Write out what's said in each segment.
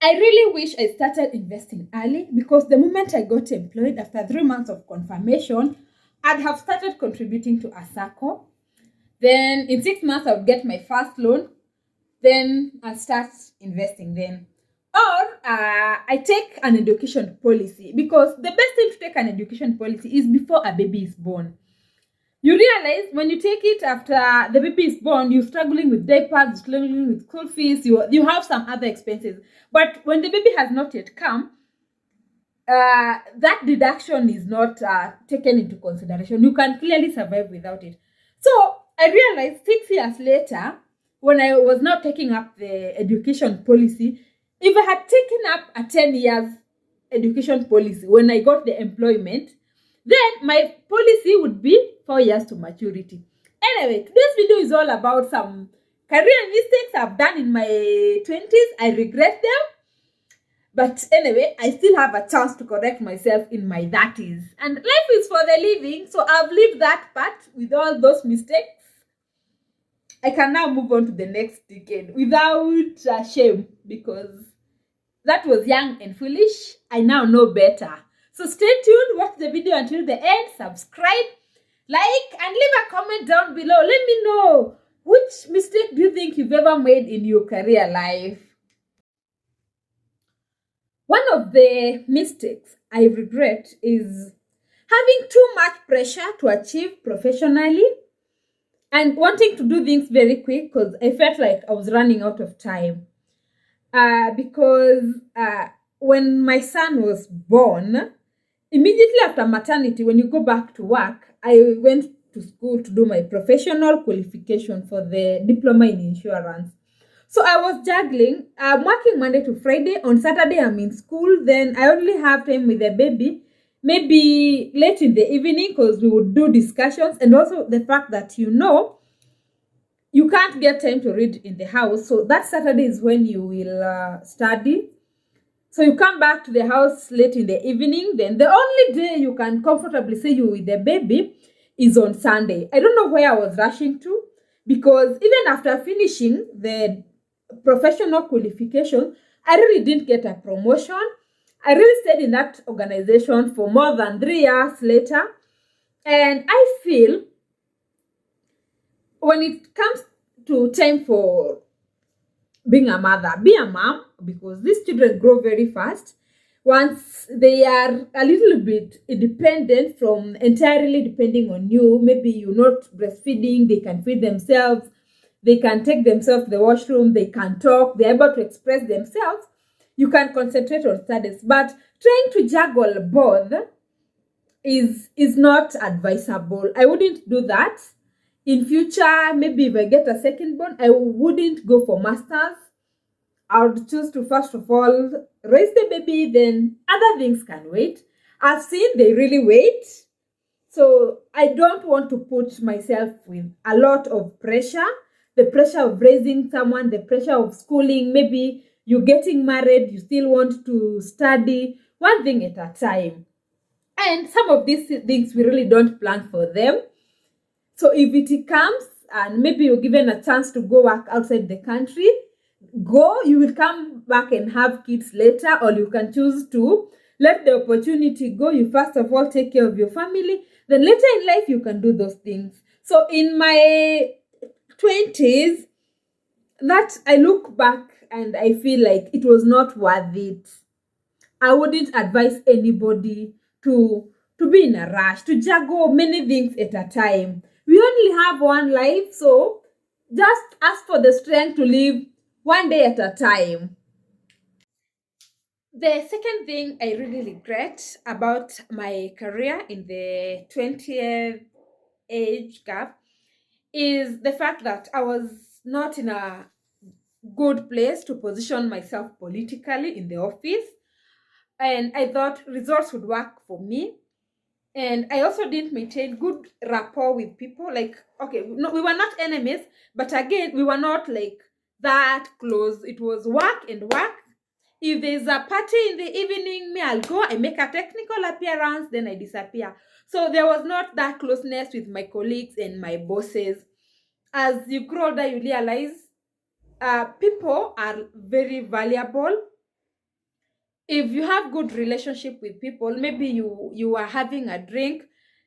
I really wish I started investing early because the moment I got employed after 3 months of confirmation, I'd have started contributing to a SACCO. Then in 6 months, I would get my first loan. Then I'll start investing then. Or I take an education policy because the best thing to take an education policy is before a baby is born. You realize when you take it after the baby is born, you're struggling with diapers, struggling with school fees, you have some other expenses. But when the baby has not yet come, that deduction is not taken into consideration. You can clearly survive without it. So I realized 6 years later, when I was now taking up the education policy, if I had taken up a 10 years education policy when I got the employment, then my policy would be 4 years to maturity. Anyway, today's video is all about some career mistakes I've done in my 20s. I regret them. But anyway, I still have a chance to correct myself in my 30s. And life is for the living, so I've lived that part with all those mistakes. I can now move on to the next decade without shame because that was young and foolish. I now know better. So stay tuned, watch the video until the end, subscribe, like, and leave a comment down below. Let me know which mistake do you think you've ever made in your career life. One of the mistakes I regret is having too much pressure to achieve professionally and wanting to do things very quick because I felt like I was running out of time. Because when my son was born, immediately after maternity, when you go back to work, I went to school to do my professional qualification for the diploma in insurance. So I was juggling. I'm working Monday to Friday. On Saturday, I'm in school. Then I only have time with the baby, maybe late in the evening because we would do discussions. And also the fact that you can't get time to read in the house. So that Saturday is when you will study. So you come back to the house late in the evening. Then the only day you can comfortably say you with the baby is on Sunday. I don't know where I was rushing to because even after finishing the professional qualification, I really didn't get a promotion. I really stayed in that organization for more than 3 years later. And I feel when it comes to time for being a mother, be a mom because these children grow very fast. Once they are a little bit independent from entirely depending on you, maybe you're not breastfeeding, they can feed themselves, they can take themselves to the washroom, they can talk, they're able to express themselves, you can concentrate on studies. But trying to juggle both is not advisable. I wouldn't do that. In future, maybe if I get a second born, I wouldn't go for masters. I would choose to first of all raise the baby, then other things can wait. I've seen they really wait. So I don't want to put myself with a lot of pressure. The pressure of raising someone, the pressure of schooling, maybe you're getting married, you still want to study, one thing at a time. And some of these things we really don't plan for them. So if it comes and maybe you're given a chance to go work outside the country, go, you will come back and have kids later, or you can choose to let the opportunity go. You first of all take care of your family, then later in life you can do those things. So in my 20s, that I look back and I feel like it was not worth it. I wouldn't advise anybody to be in a rush, to juggle many things at a time. We only have one life, so just ask for the strength to live one day at a time. The second thing I really regret about my career in the 20th age gap is the fact that I was not in a good place to position myself politically in the office. And I thought results would work for me. And I also didn't maintain good rapport with people. Like, okay, no, we were not enemies, but again, we were not like that close. It was work and work. If there's a party in the evening, me, I'll go, I make a technical appearance, then I disappear. So there was not that closeness with my colleagues and my bosses. As you grow older, you realize people are very valuable. If you have good relationship with people, maybe you are having a drink,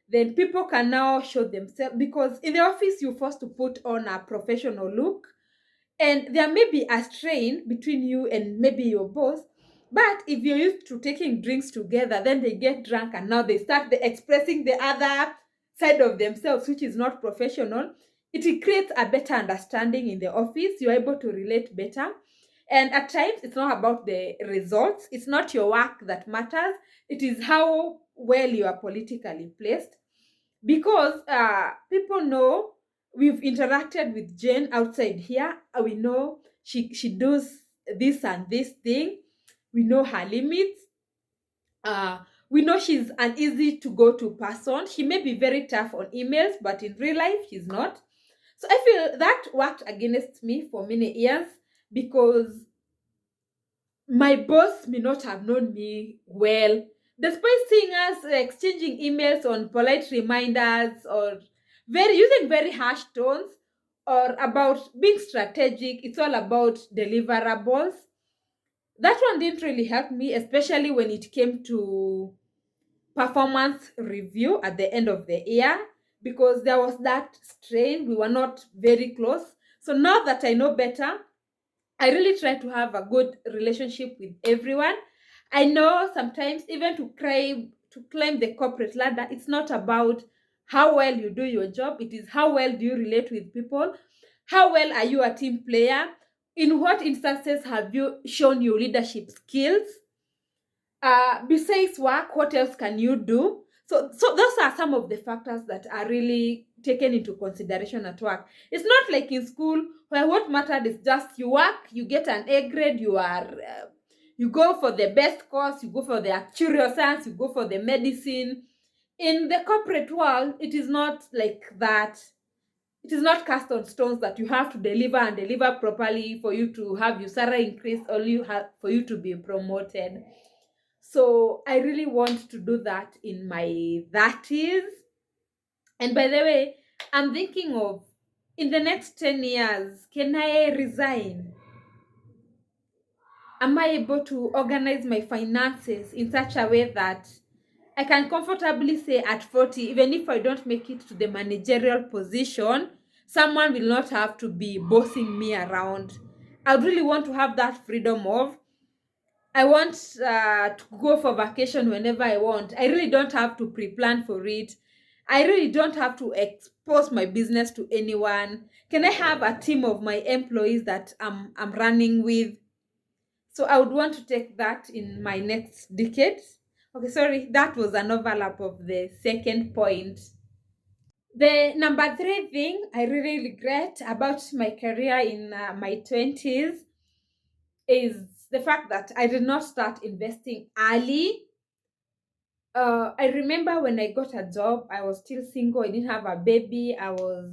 then people can now show themselves, because in the office you're forced to put on a professional look, and there may be a strain between you and maybe your boss. But if you're used to taking drinks together, then they get drunk and now they start expressing the other side of themselves, which is not professional. It creates a better understanding in the office. You're able to relate better. And at times, it's not about the results, it's not your work that matters, it is how well you are politically placed. Because people know, we've interacted with Jane outside here, we know she does this and this thing, we know her limits, uh we know she's an easy to go to person. She may be very tough on emails, but in real life she's not. So I feel that worked against me for many years, because my boss may not have known me well. Despite seeing us exchanging emails on polite reminders, or very using very harsh tones, or about being strategic, it's all about deliverables. That one didn't really help me, especially when it came to performance review at the end of the year, because there was that strain. We were not very close. So now that I know better, I really try to have a good relationship with everyone. I know sometimes even to climb the corporate ladder, it's not about how well you do your job. It is how well do you relate with people? How well are you a team player? In what instances have you shown your leadership skills? Besides work, what else can you do? So those are some of the factors that are really taken into consideration at work. It's not like in school, where what mattered is just you work, you get an A grade, you go for the best course, you go for the actuarial science, you go for the medicine. In the corporate world, it is not like that. It is not cast on stones that you have to deliver and deliver properly for you to have your salary increase, or for you to be promoted. So I really want to do that in my 30s. And by the way, I'm thinking of, in the next 10 years, can I resign? Am I able to organize my finances in such a way that I can comfortably say at 40, even if I don't make it to the managerial position, someone will not have to be bossing me around. I would really want to have that freedom of, I want to go for vacation whenever I want. I really don't have to pre-plan for it. I really don't have to expose my business to anyone. Can I have a team of my employees that I'm running with? So I would want to take that in my next decade. Okay, sorry, that was an overlap of the second point. The number three thing I really regret about my career in my 20s is the fact that I did not start investing early. I remember when I got a job, I was still single, I didn't have a baby, I was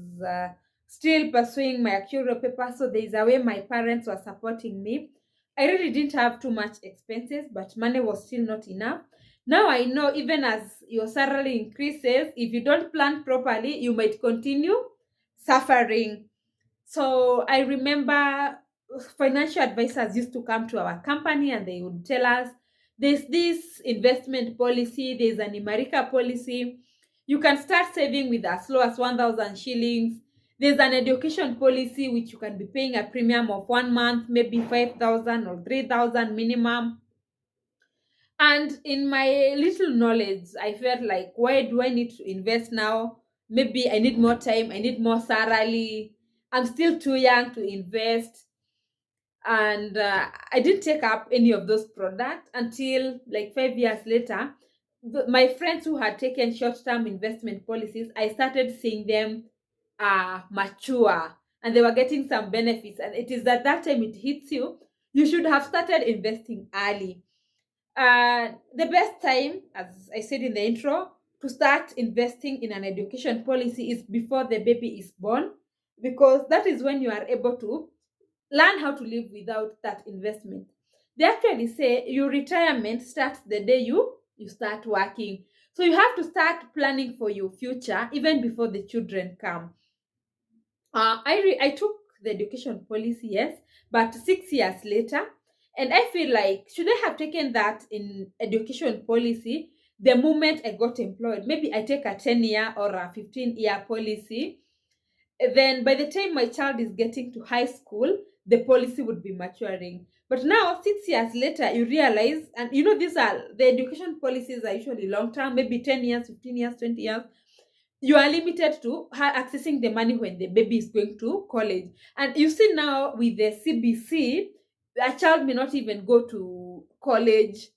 still pursuing my actuarial paper. So there's a way my parents were supporting me. I really didn't have too much expenses, but money was still not enough. Now I know, even as your salary increases, if you don't plan properly, you might continue suffering. So I remember financial advisors used to come to our company and they would tell us, there's this investment policy, there's an Imarika policy. You can start saving with as low as 1,000 shillings. There's an education policy which you can be paying a premium of 1 month, maybe 5,000 or 3,000 minimum. And in my little knowledge, I felt like, why do I need to invest now? Maybe I need more time, I need more salary. I'm still too young to invest. And I didn't take up any of those products until like 5 years later. My friends who had taken short-term investment policies, I started seeing them mature, and they were getting some benefits. And it is at that time it hits you. You should have started investing early. The best time, as I said in the intro, to start investing in an education policy is before the baby is born, because that is when you are able to learn how to live without that investment. They actually say your retirement starts the day you start working. So you have to start planning for your future even before the children come. I took the education policy, yes, but 6 years later, And I feel like, should I have taken that in education policy the moment I got employed? Maybe I take a 10-year or a 15-year policy. Then by the time my child is getting to high school, the policy would be maturing. But now, 6 years later, you realize, and these are the education policies are usually long term, maybe 10 years, 15 years, 20 years. You are limited to accessing the money when the baby is going to college. And you see now with the CBC, a child may not even go to college.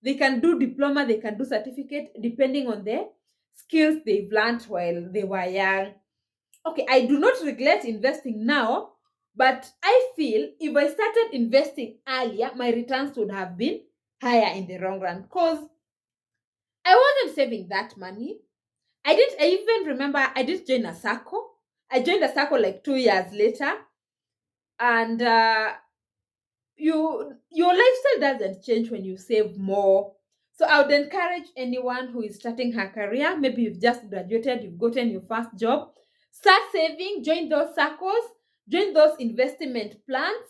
They can do diploma, they can do certificate, depending on the skills they've learned while they were young. Okay, I do not regret investing now, but I feel if I started investing earlier, my returns would have been higher in the long run because I wasn't saving that money. I even remember I did join a circle. I joined a circle like 2 years later, and your lifestyle doesn't change when you save more. So I would encourage anyone who is starting her career, maybe you've just graduated, you've gotten your first job, start saving, join those circles, join those investment plans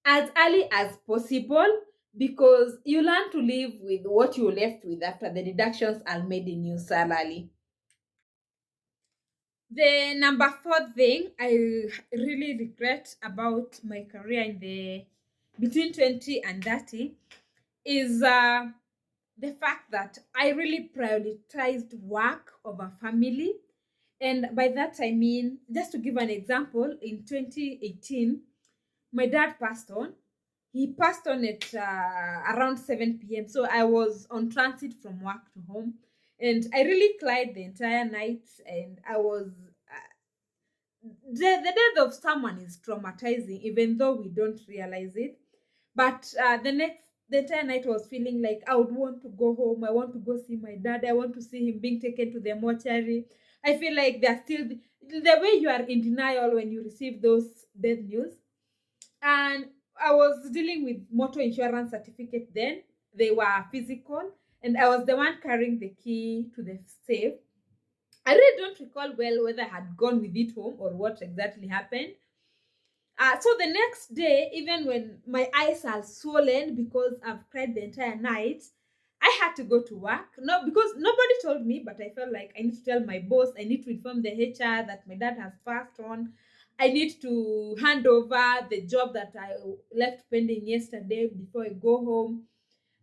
as early as possible, because you learn to live with what you're left with after the deductions are made in your salary. The number four thing I really regret about my career in the between 20 and 30 is the fact that I really prioritized work over family. And by that I mean, just to give an example, in 2018, my dad passed on. He passed on at around 7 p.m. So I was on transit from work to home. And I really cried the entire night. And I was the death of someone is traumatizing, even though we don't realize it. But the entire night I was feeling like I would want to go home. I want to go see my dad. I want to see him being taken to the mortuary. I feel like they're still the way you are in denial when you receive those death news. And I was dealing with motor insurance certificate then. They were physical, and I was the one carrying the key to the safe. I really don't recall well whether I had gone with it home or what exactly happened. So the next day, even when my eyes are swollen because I've cried the entire night, I had to go to work. No, because nobody told me, but I felt like I need to tell my boss, I need to inform the HR that my dad has passed on. I need to hand over the job that I left pending yesterday before I go home.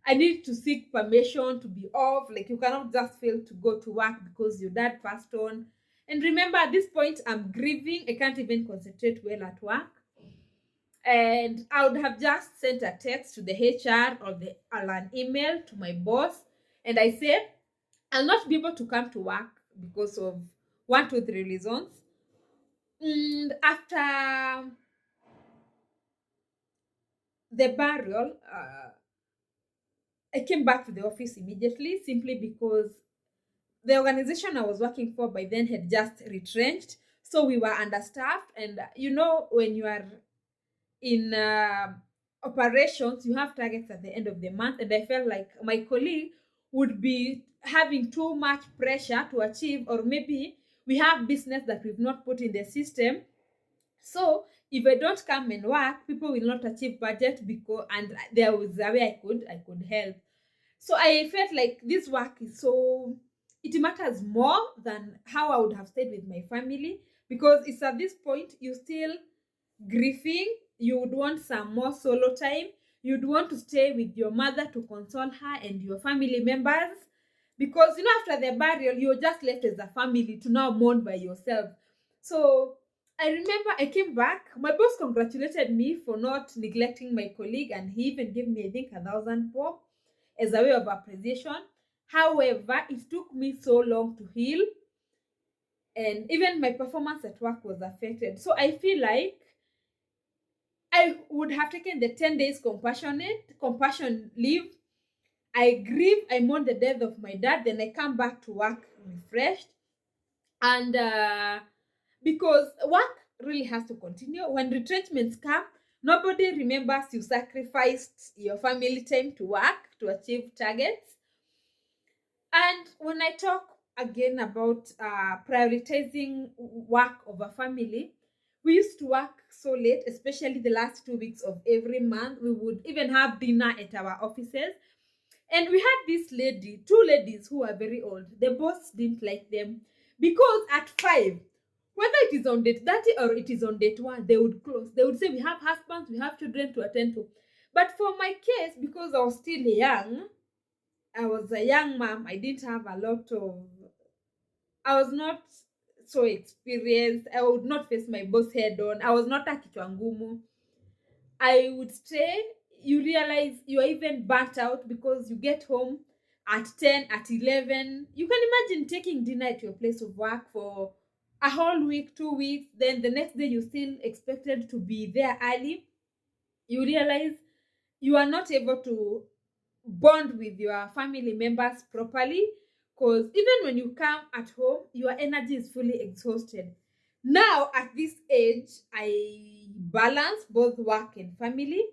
I need to seek permission to be off. Like, you cannot just fail to go to work because your dad passed on. And remember, at this point, I'm grieving. I can't even concentrate well at work. And I would have just sent a text to the HR or an email to my boss. And I said, I'll not be able to come to work because of one, two, three reasons. And after the burial, I came back to the office immediately simply because the organization I was working for by then had just retrenched. So we were understaffed. And when you are in operations, you have targets at the end of the month. And I felt like my colleague would be having too much pressure to achieve, or maybe we have business that we've not put in the system. So if I don't come and work, people will not achieve budget, because and there was a way I could help. So I felt like this work is so, it matters more than how I would have stayed with my family, because it's at this point you still grieving. You would want some more solo time. You'd want to stay with your mother to console her and your family members, because after the burial you're just left as a family to now mourn by yourself. So I remember I came back. My boss congratulated me for not neglecting my colleague, and he even gave me, I think, 1,000 as a way of appreciation. However, it took me so long to heal, and even my performance at work was affected. So I feel like I would have taken the 10 days compassion leave. I grieve, I mourn the death of my dad, then I come back to work refreshed. And because work really has to continue. When retrenchments come, nobody remembers you sacrificed your family time to work to achieve targets. And when I talk again about prioritizing work over family, We used to work so late, especially the last 2 weeks of every month. We would even have dinner at our offices. And we had this lady, two ladies who are very old. The boss didn't like them because at 5, whether it is on date 30 or it is on date 1, they would close. They would say, we have husbands, we have children to attend to. But for my case, because I was still young, I was a young mom, I didn't have a lot of, I was not so experienced. I would not face my boss head on. I was not a kichwa ngumu. I would stay. You realize you are even burnt out because you get home at 10, at 11. You can imagine taking dinner at your place of work for a whole week, 2 weeks. Then the next day, you're still expected to be there early. You realize you are not able to bond with your family members properly, because even when you come at home, your energy is fully exhausted. Now at this age, I balance both work and family.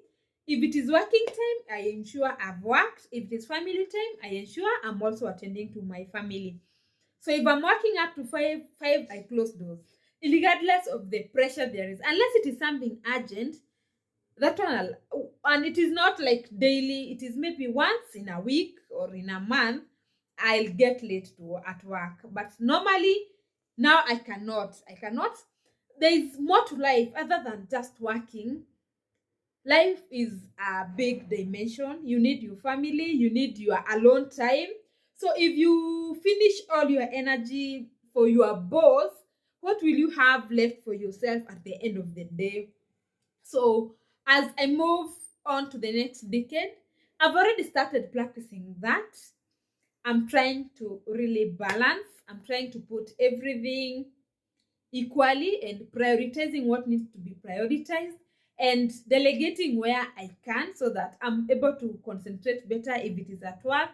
If it is working time, I ensure I've worked. If it is family time, I ensure I'm also attending to my family. So if I'm working up to 5, I close doors, regardless of the pressure there is, unless it is something urgent. That one, and it is not like daily, it is maybe once in a week or in a month I'll get late to at work. But normally now I cannot. There is more to life other than just working. Life is a big dimension. You need your family, you need your alone time. So if you finish all your energy for your boss, what will you have left for yourself at the end of the day? So as I move on to the next decade, I've already started practicing that. I'm trying to really balance. I'm trying to put everything equally and prioritizing what needs to be prioritized and delegating where I can so that I'm able to concentrate better if it is at work.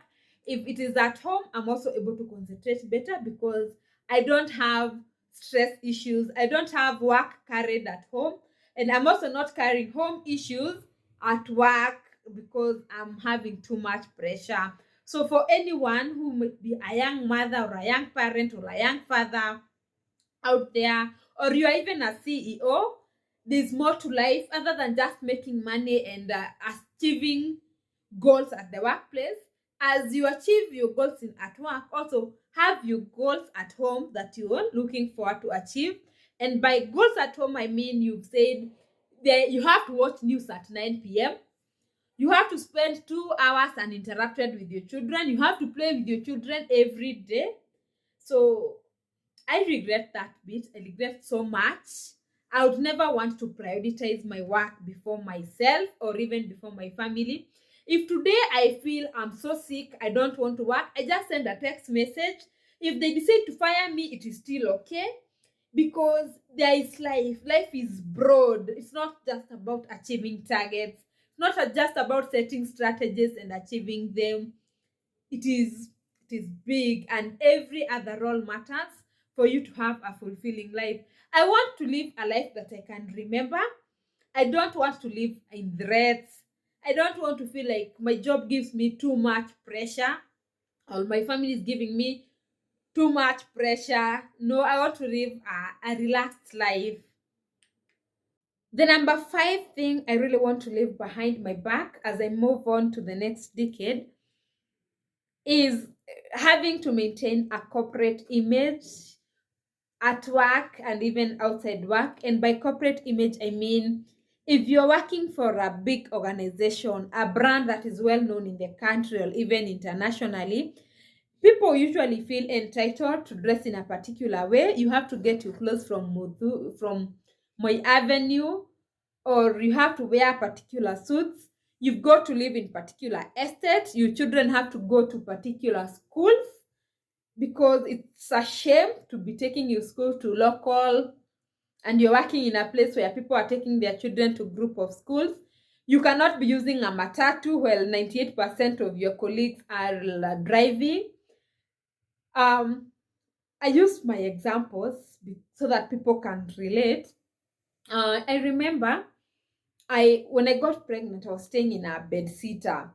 If it is at home, I'm also able to concentrate better because I don't have stress issues. I don't have work carried at home. And I'm also not carrying home issues at work because I'm having too much pressure. So for anyone who might be a young mother or a young parent or a young father out there, or you are even a CEO, there's more to life other than just making money and achieving goals at the workplace. As you achieve your goals at work, also have your goals at home that you are looking forward to achieve. And by goals at home, I mean you've said that you have to watch news at 9 p.m. You have to spend 2 hours uninterrupted with your children. You have to play with your children every day. So I regret that bit. I regret so much. I would never want to prioritize my work before myself or even before my family. If today I feel I'm so sick, I don't want to work, I just send a text message. If they decide to fire me, it is still okay because there is life. Life is broad. It's not just about achieving targets. It's not just about setting strategies and achieving them. It is big, and every other role matters for you to have a fulfilling life. I want to live a life that I can remember. I don't want to live in threats. I don't want to feel like my job gives me too much pressure or my family is giving me too much pressure. No, I want to live a relaxed life. The number 5 thing I really want to leave behind my back as I move on to the next decade is having to maintain a corporate image at work and even outside work. And by corporate image, I mean if you're working for a big organization, a brand that is well known in the country or even internationally, people usually feel entitled to dress in a particular way. You have to get your clothes from My Avenue, or you have to wear particular suits. You've got to live in particular estates. Your children have to go to particular schools because it's a shame to be taking your school to local and you're working in a place where people are taking their children to group of schools. You cannot be using a matatu while 98% of your colleagues are driving. I use my examples so that people can relate. I remember when I got pregnant, I was staying in a bed sitter.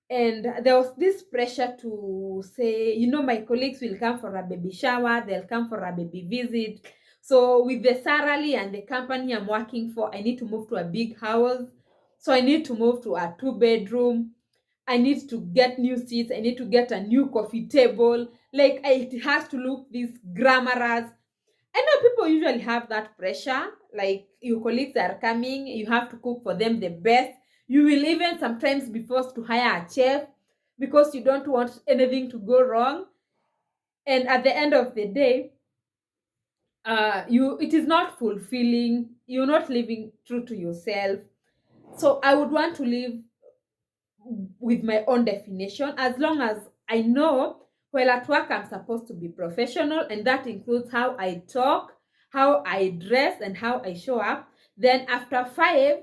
And there was this pressure to say, my colleagues will come for a baby shower, they'll come for a baby visit. So with the salary and the company I'm working for, I need to move to a big house. So I need to move to a 2 bedroom. I need to get new seats. I need to get a new coffee table. Like it has to look this glamorous. I know people usually have that pressure. Like your colleagues are coming, you have to cook for them the best. You will even sometimes be forced to hire a chef because you don't want anything to go wrong. And at the end of the day, you it is not fulfilling. You're not living true to yourself. So I would want to live with my own definition, as long as I know while at work I'm supposed to be professional, and that includes how I talk, how I dress, and how I show up. Then after 5,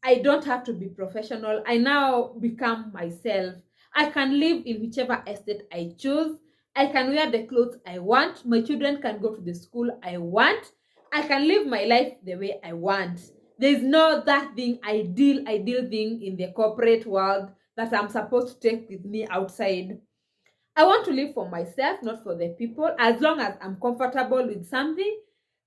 I don't have to be professional. I now become myself. I can live in whichever estate I choose. I can wear the clothes I want. My children can go to the school I want. I can live my life the way I want. There's no that thing, ideal thing in the corporate world that I'm supposed to take with me outside. I want to live for myself, not for the people. As long as I'm comfortable with something,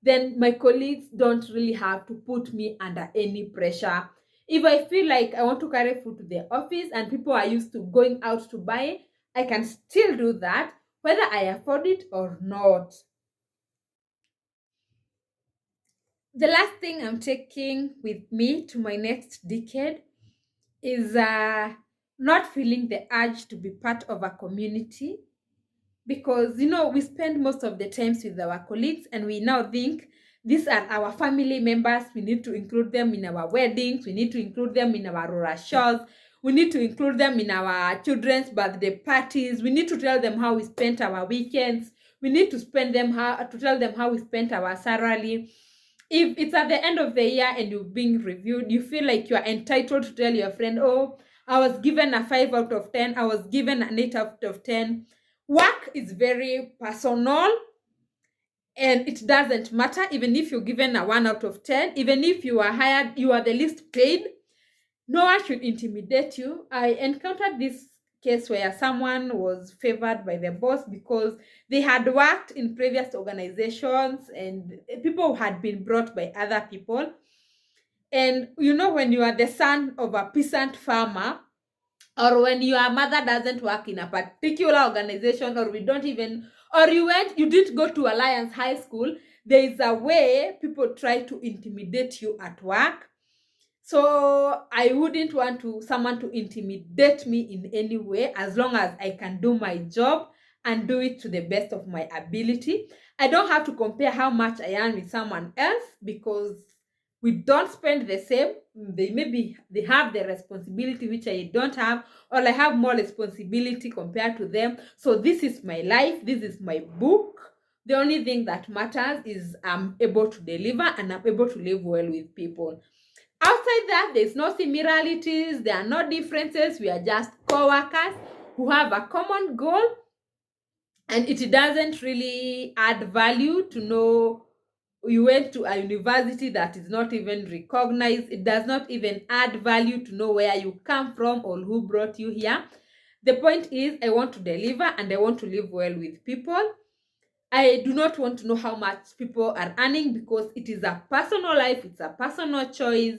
then my colleagues don't really have to put me under any pressure. If I feel like I want to carry food to the office and people are used to going out to buy, I can still do that, whether I afford it or not. The last thing I'm taking with me to my next decade is not feeling the urge to be part of a community, because we spend most of the times with our colleagues and we now think these are our family members. We need to include them in our weddings, we need to include them in our rural shows, we need to include them in our children's birthday parties, we need to tell them how we spent our weekends, we need to tell them how we spent our salary. If it's at the end of the year and you're being reviewed, you feel like you're entitled to tell your friend, oh, I was given a 5 out of 10, I was given an 8 out of 10. Work is very personal, and it doesn't matter even if you're given a 1 out of 10, even if you are hired, you are the least paid. No one should intimidate you. I encountered this case where someone was favored by the boss because they had worked in previous organizations and people had been brought by other people. And when you are the son of a peasant farmer, or when your mother doesn't work in a particular organization, or we don't even, or you didn't go to Alliance High School, there is a way people try to intimidate you at work. So I wouldn't want someone to intimidate me in any way, as long as I can do my job and do it to the best of my ability. I don't have to compare how much I earn with someone else, because we don't spend the same. They have the responsibility which I don't have, or I have more responsibility compared to them. So this is my life, this is my book. The only thing that matters is I'm able to deliver and I'm able to live well with people. Outside that, there's no similarities, there are no differences. We are just co-workers who have a common goal, and it doesn't really add value to know you went to a university that is not even recognized. It does not even add value to know where you come from or who brought you here. The point is, I want to deliver and I want to live well with people. I do not want to know how much people are earning, because it is a personal life, it's a personal choice.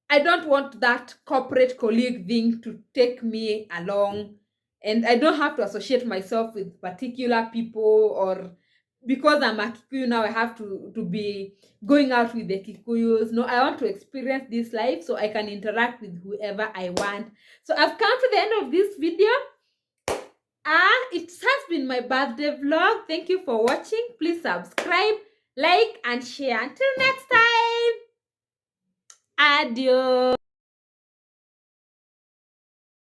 I don't want that corporate colleague thing to take me along, and I don't have to associate myself with particular people, or because I'm a Kikuyu now I have to be going out with the Kikuyus. No, I want to experience this life so I can interact with whoever I want. So I've come to the end of this video. It has been my birthday vlog. Thank you for watching. Please subscribe, like, and share. Until next time. Adios.